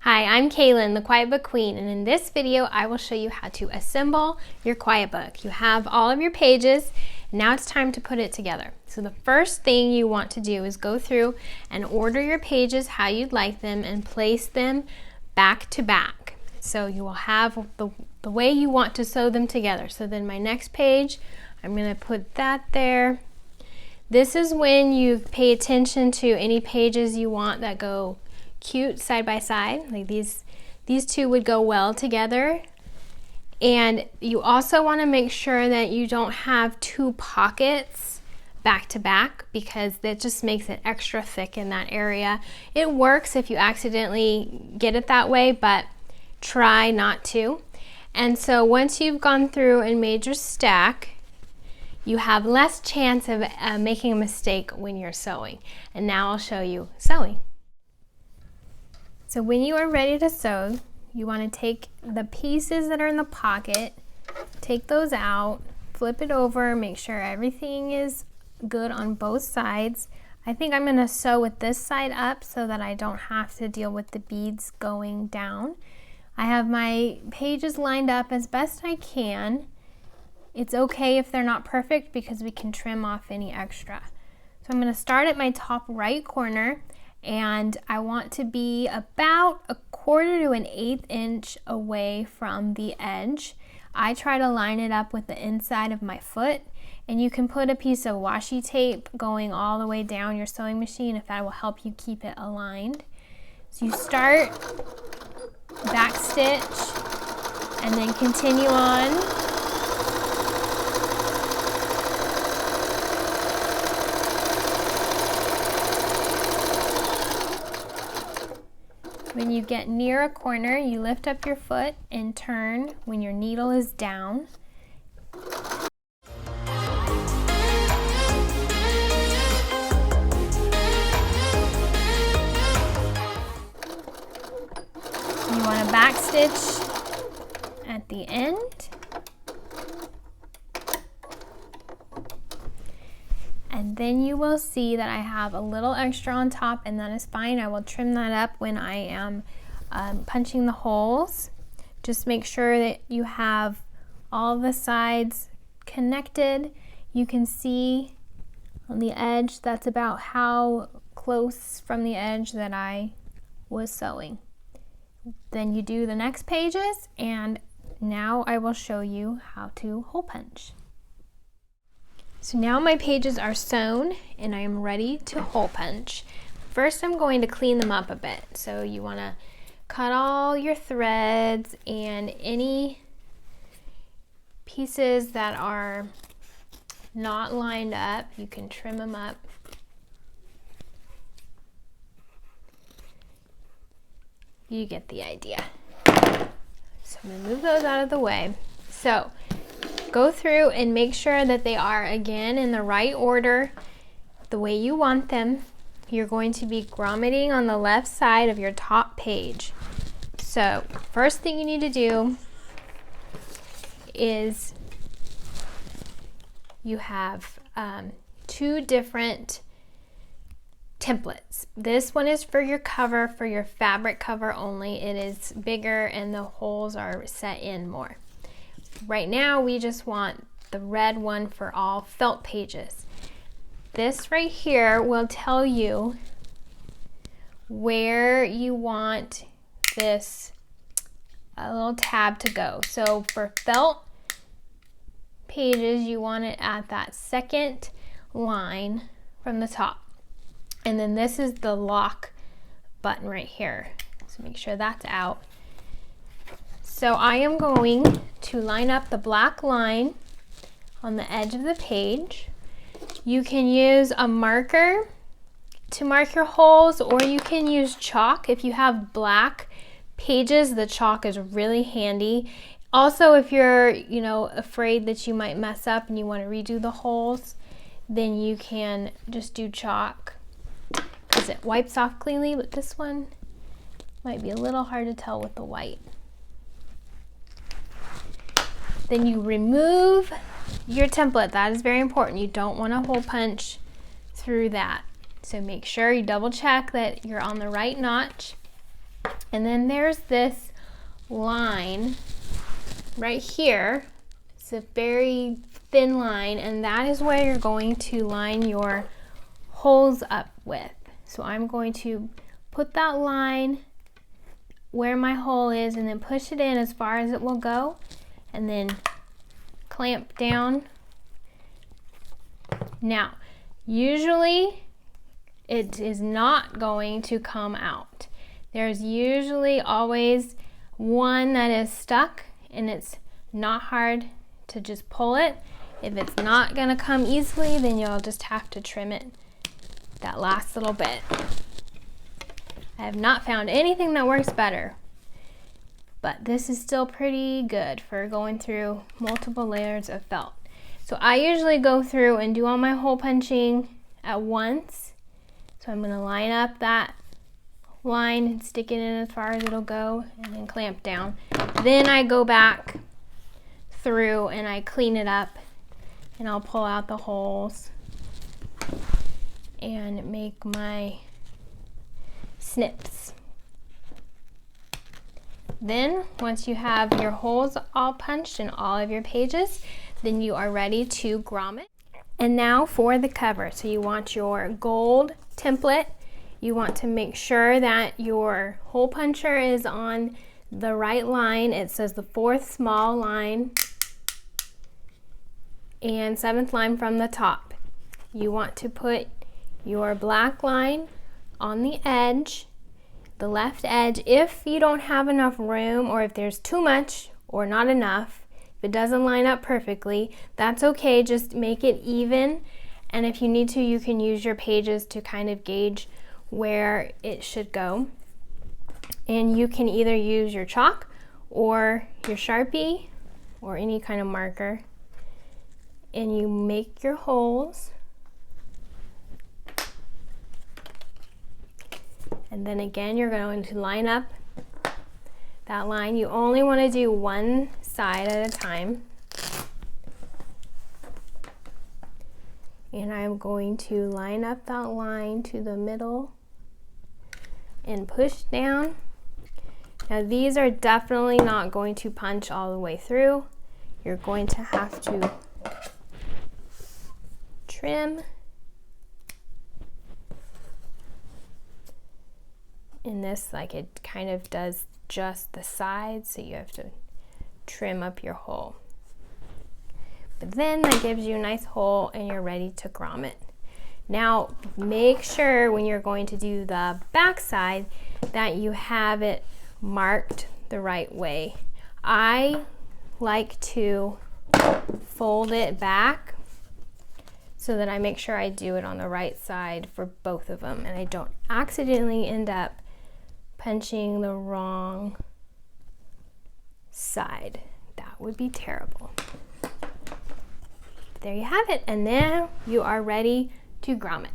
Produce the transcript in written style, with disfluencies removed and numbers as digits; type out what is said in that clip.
Hi, I'm Kailan, the Quiet Book Queen, and in this video I will show you how to assemble your quiet book. You have all of your pages, now it's time to put it together. So the first thing you want to do is go through and order your pages how you'd like them and place them back to back. So you will have the way you want to sew them together. So then my next page, I'm going to put that there. This is when you pay attention to any pages you want that go cute side by side, like these two would go well together. And you also want to make sure that you don't have two pockets back to back, because that just makes it extra thick in that area. It works if you accidentally get it that way, but try not to. And so once you've gone through and made your stack, you have less chance of making a mistake when you're sewing. And now I'll show you sewing. So when you are ready to sew, you want to take the pieces that are in the pocket, take those out, flip it over, make sure everything is good on both sides. I think I'm going to sew with this side up so that I don't have to deal with the beads going down. I have my pages lined up as best I can. It's okay if they're not perfect because we can trim off any extra. So I'm going to start at my top right corner, and I want to be about 1/4 to 1/8 inch away from the edge. I try to line it up with the inside of my foot, and you can put a piece of washi tape going all the way down your sewing machine if that will help you keep it aligned. So you start back stitch and then continue on. When you get near a corner, you lift up your foot and turn when your needle is down. You want to back stitch at the end. And then you will see that I have a little extra on top, and that is fine. I will trim that up when I am punching the holes. Just make sure that you have all the sides connected. You can see on the edge, that's about how close from the edge that I was sewing. Then you do the next pages, and now I will show you how to hole punch. So now my pages are sewn and I am ready to hole punch. First I'm going to clean them up a bit. So you want to cut all your threads and any pieces that are not lined up, you can trim them up. You get the idea. So I'm going to move those out of the way. So go through and make sure that they are again in the right order, the way you want them. You're going to be grommeting on the left side of your top page. So first thing you need to do is you have two different templates. This one is for your cover, for your fabric cover only. It is bigger and the holes are set in more. Right now we just want the red one for all felt pages. This right here will tell you where you want this little tab to go. So for felt pages, you want it at that second line from the top. And then this is the lock button right here. So make sure that's out. So I am going to line up the black line on the edge of the page. You can use a marker to mark your holes, or you can use chalk. If you have black pages, the chalk is really handy. Also, if you're, afraid that you might mess up and you want to redo the holes, then you can just do chalk because it wipes off cleanly, but this one might be a little hard to tell with the white. Then you remove your template. That is very important. You don't want to hole punch through that. So make sure you double check that you're on the right notch. And then there's this line right here. It's a very thin line, and that is where you're going to line your holes up with. So I'm going to put that line where my hole is and then push it in as far as it will go, and then clamp down. Now, usually it is not going to come out. There's usually always one that is stuck, and it's not hard to just pull it. If it's not gonna come easily, then you'll just have to trim it that last little bit. I have not found anything that works better, but this is still pretty good for going through multiple layers of felt. So I usually go through and do all my hole punching at once. So I'm gonna line up that line and stick it in as far as it'll go, and then clamp down. Then I go back through and I clean it up, and I'll pull out the holes and make my snips. Then once you have your holes all punched in all of your pages, then you are ready to grommet. And now for the cover. So you want your gold template. You want to make sure that your hole puncher is on the right line. It says the 4th small line and 7th line from the top. You want to put your black line on the edge, the left edge. If you don't have enough room, or if there's too much or not enough, if it doesn't line up perfectly, that's okay. Just make it even. And if you need to, you can use your pages to kind of gauge where it should go. And you can either use your chalk or your Sharpie or any kind of marker, and you make your holes. And then again, you're going to line up that line. You only want to do one side at a time. And I'm going to line up that line to the middle and push down. Now these are definitely not going to punch all the way through. You're going to have to trim. In this, like, it kind of does just the sides, so you have to trim up your hole. But then that gives you a nice hole, and you're ready to grommet. Now make sure when you're going to do the back side that you have it marked the right way. I like to fold it back so that I make sure I do it on the right side for both of them, and I don't accidentally end up punching the wrong side. That would be terrible. There you have it, and now you are ready to grommet.